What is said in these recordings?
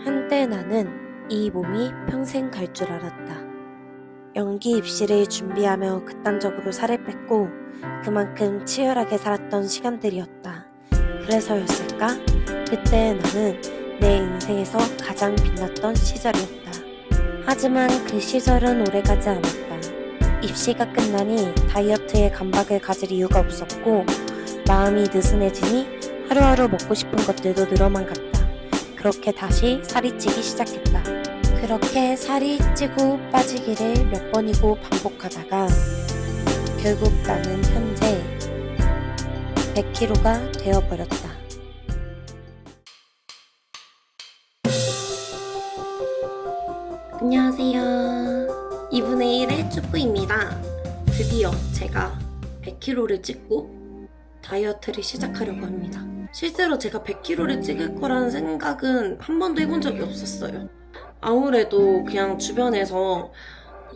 한때 나는 이 몸이 평생 갈 줄 알았다. 연기 입시를 준비하며 극단적으로 살을 뺐고 그만큼 치열하게 살았던 시간들이었다. 그래서였을까? 그때 나는 내 인생에서 가장 빛났던 시절이었다. 하지만 그 시절은 오래가지 않았다. 입시가 끝나니 다이어트에 강박을 가질 이유가 없었고 마음이 느슨해지니 하루하루 먹고 싶은 것들도 늘어만 갔다. 그렇게 다시 살이 찌기 시작했다. 그렇게 살이 찌고 빠지기를 몇 번이고 반복하다가 결국 나는 현재 100kg가 되어버렸다. 안녕하세요. 2분의 1의 쭈뿌입니다. 드디어 제가 100kg를 찍고 다이어트를 시작하려고 합니다. 실제로 제가 100kg를 찍을 거라는 생각은 한 번도 해본 적이 없었어요. 아무래도 그냥 주변에서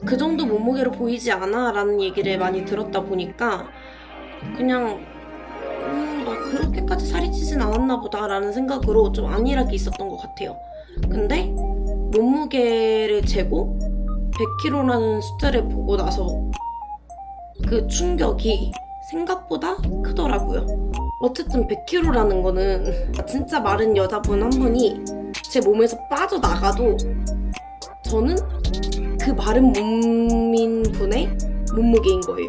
그 정도 몸무게로 보이지 않아 라는 얘기를 많이 들었다 보니까 그냥 나 그렇게까지 살이 찌진 않았나 보다 라는 생각으로 좀 안일하게 있었던 것 같아요. 근데 몸무게를 재고 100kg라는 숫자를 보고 나서 그 충격이 생각보다 크더라고요. 어쨌든 100kg라는 거는 진짜 마른 여자분 한 분이 제 몸에서 빠져나가도 저는 그 마른 몸인 분의 몸무게인 거예요.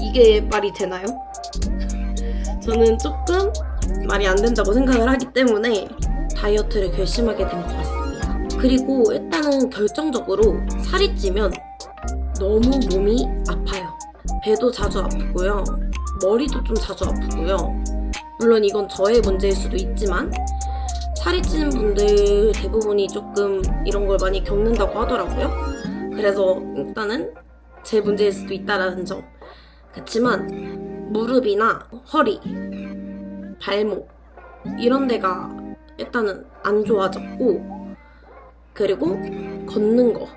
이게 말이 되나요? 저는 조금 말이 안 된다고 생각을 하기 때문에 다이어트를 결심하게 된 것 같습니다. 그리고 일단은 결정적으로 살이 찌면 너무 몸이 아파요. 배도 자주 아프고요. 머리도 좀 자주 아프고요. 물론 이건 저의 문제일 수도 있지만 살이 찌는 분들 대부분이 조금 이런 걸 많이 겪는다고 하더라고요. 그래서 일단은 제 문제일 수도 있다라는 점. 그렇지만 무릎이나 허리, 발목 이런 데가 일단은 안 좋아졌고, 그리고 걷는 거,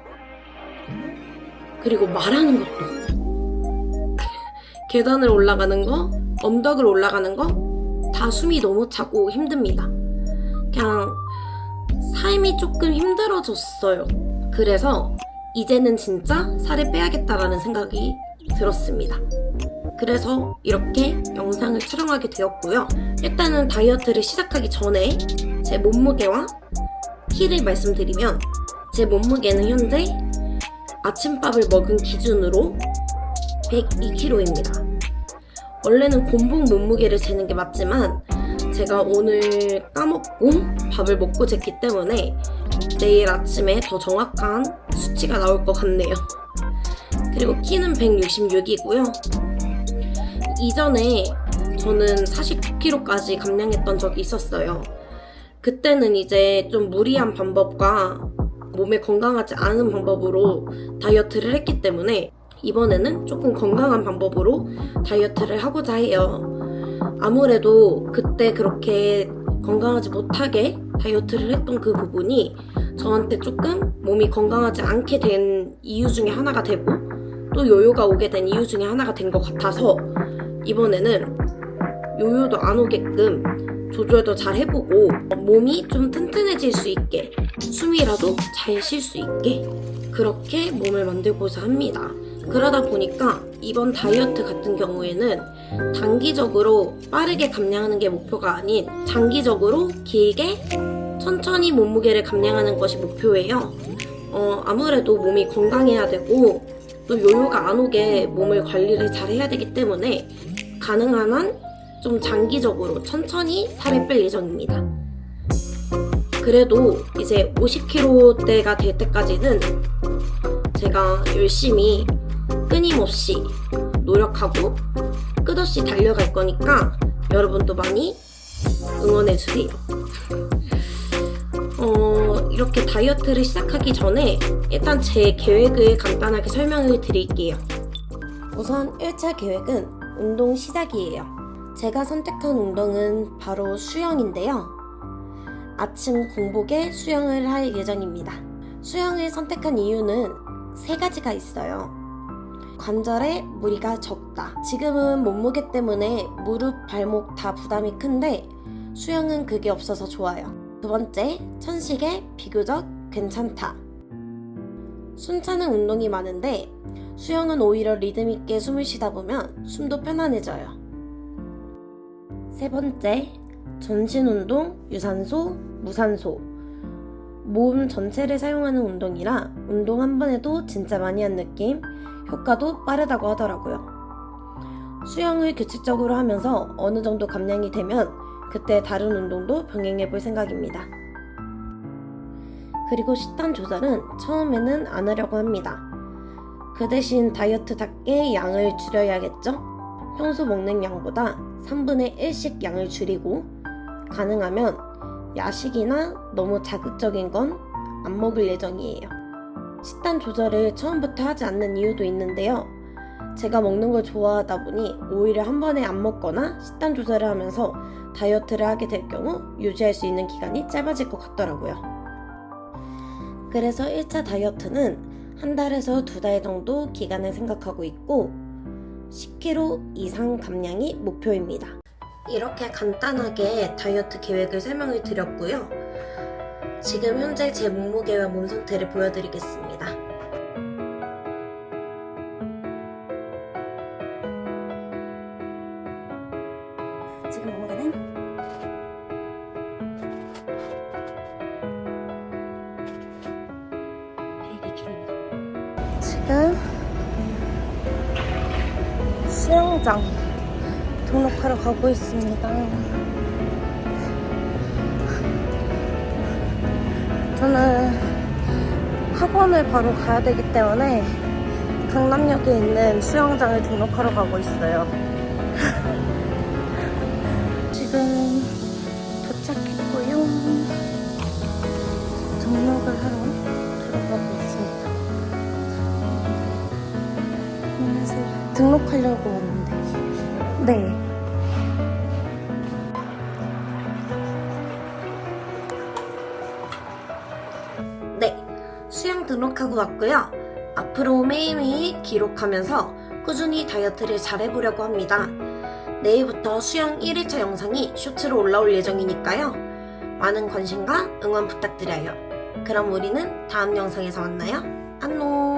그리고 말하는 것도 계단을 올라가는 거, 언덕을 올라가는 거 다 숨이 너무 차고 힘듭니다. 그냥 삶이 조금 힘들어졌어요. 그래서 이제는 진짜 살을 빼야겠다라는 생각이 들었습니다. 그래서 이렇게 영상을 촬영하게 되었고요. 일단은 다이어트를 시작하기 전에 제 몸무게와 키를 말씀드리면, 제 몸무게는 현재 아침밥을 먹은 기준으로 102kg입니다. 원래는 곤봉 몸무게를 재는 게 맞지만 제가 오늘 까먹고 밥을 먹고 쟀기 때문에 내일 아침에 더 정확한 수치가 나올 것 같네요. 그리고 키는 166이고요. 이전에 저는 49kg까지 감량했던 적이 있었어요. 그때는 이제 좀 무리한 방법과 몸에 건강하지 않은 방법으로 다이어트를 했기 때문에 이번에는 조금 건강한 방법으로 다이어트를 하고자 해요. 아무래도 그때 그렇게 건강하지 못하게 다이어트를 했던 그 부분이 저한테 조금 몸이 건강하지 않게 된 이유 중에 하나가 되고 또 요요가 오게 된 이유 중에 하나가 된 것 같아서 이번에는 요요도 안 오게끔 조절도 잘 해보고 몸이 좀 튼튼해질 수 있게 숨이라도 잘 쉴 수 있게 그렇게 몸을 만들고자 합니다. 그러다 보니까 이번 다이어트 같은 경우에는 단기적으로 빠르게 감량하는 게 목표가 아닌 장기적으로 길게 천천히 몸무게를 감량하는 것이 목표예요. 아무래도 몸이 건강해야 되고 또 요요가 안 오게 몸을 관리를 잘 해야 되기 때문에 가능한 한 좀 장기적으로 천천히 살을 뺄 예정입니다. 그래도 이제 50kg대가 될 때까지는 제가 열심히 끊임없이 노력하고 끝없이 달려갈 거니까 여러분도 많이 응원해주세요. 이렇게 다이어트를 시작하기 전에 일단 제 계획을 간단하게 설명을 드릴게요. 우선 1차 계획은 운동 시작이에요. 제가 선택한 운동은 바로 수영인데요. 아침 공복에 수영을 할 예정입니다. 수영을 선택한 이유는 3가지가 있어요. 관절에 무리가 적다. 지금은 몸무게 때문에 무릎, 발목 다 부담이 큰데 수영은 그게 없어서 좋아요. 두 번째, 천식에 비교적 괜찮다. 숨차는 운동이 많은데 수영은 오히려 리듬 있게 숨을 쉬다 보면 숨도 편안해져요. 세 번째, 전신 운동, 유산소, 무산소. 몸 전체를 사용하는 운동이라 운동 한 번 해도 진짜 많이 한 느낌, 효과도 빠르다고 하더라고요. 수영을 규칙적으로 하면서 어느 정도 감량이 되면 그때 다른 운동도 병행해 볼 생각입니다. 그리고 식단 조절은 처음에는 안 하려고 합니다. 그 대신 다이어트답게 양을 줄여야겠죠? 평소 먹는 양보다 3분의 1씩 양을 줄이고 가능하면 야식이나 너무 자극적인 건 안 먹을 예정이에요. 식단 조절을 처음부터 하지 않는 이유도 있는데요. 제가 먹는 걸 좋아하다 보니 오히려 한 번에 안 먹거나 식단 조절을 하면서 다이어트를 하게 될 경우 유지할 수 있는 기간이 짧아질 것 같더라고요. 그래서 1차 다이어트는 한 달에서 2달 정도 기간을 생각하고 있고 10kg 이상 감량이 목표입니다. 이렇게 간단하게 다이어트 계획을 설명을 드렸고요. 지금 현재 제 몸무게와 몸 상태를 보여드리겠습니다. 지금 몸무게는 102kg입니다. 지금 수영장 등록하러 가고 있습니다. 저는 학원을 바로 가야 되기 때문에 강남역에 있는 수영장을 등록하러 가고 있어요. 지금 도착했고요. 등록을 하러 들어가고 있습니다. 등록하려고 왔는데 네. 수영 등록하고 왔고요. 앞으로 매일매일 기록하면서 꾸준히 다이어트를 잘 해보려고 합니다. 내일부터 수영 1일차 영상이 쇼츠로 올라올 예정이니까요. 많은 관심과 응원 부탁드려요. 그럼 우리는 다음 영상에서 만나요. 안녕.